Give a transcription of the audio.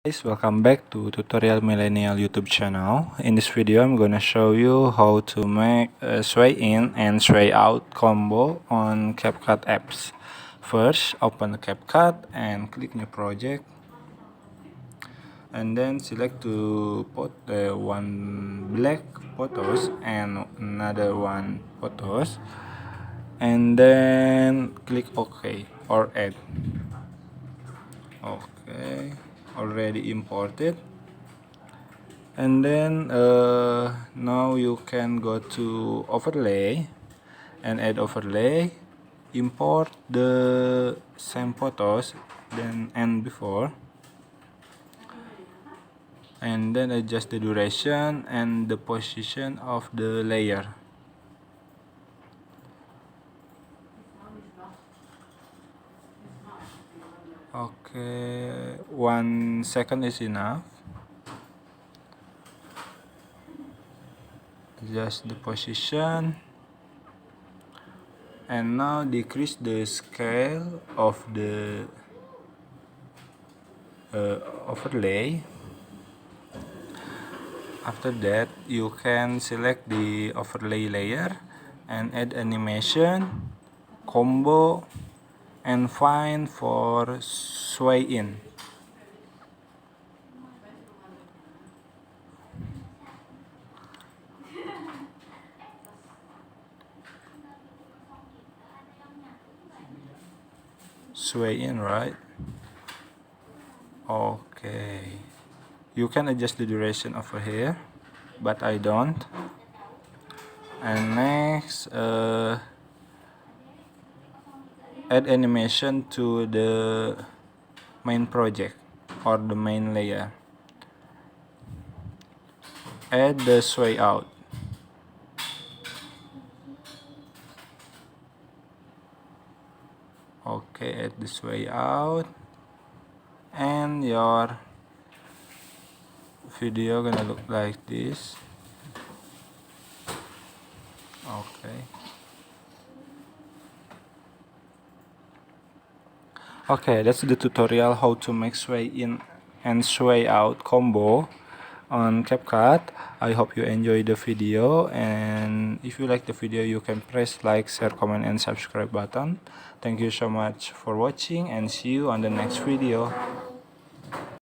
Guys, welcome back to Tutorial Millennial YouTube channel. In this video, I'm gonna show you how to make a sway in and sway out combo on CapCut apps. First, open the CapCut and click new project, and then select to put the one black photos and another one photos, and then click OK or add. Okay, already imported. And then now you can go to overlay and add overlay, import the same photos then and before, and then adjust the duration and the position of the layer. Okay, 1 second is enough. Adjust the position, and now decrease the scale of the overlay. After that, you can select the overlay layer and add animation, combo, and find for sway in. Sway in, right? Okay, you can adjust the duration over here, but I don't. And next, add animation to the main project or the main layer. Add the sway out. Okay, add the sway out, and your video gonna look like this. Okay, that's the tutorial how to make sway in and sway out combo on CapCut. I hope you enjoyed the video, and if you like the video, you can press like, share, comment, and subscribe button. Thank you so much for watching, and see you on the next video.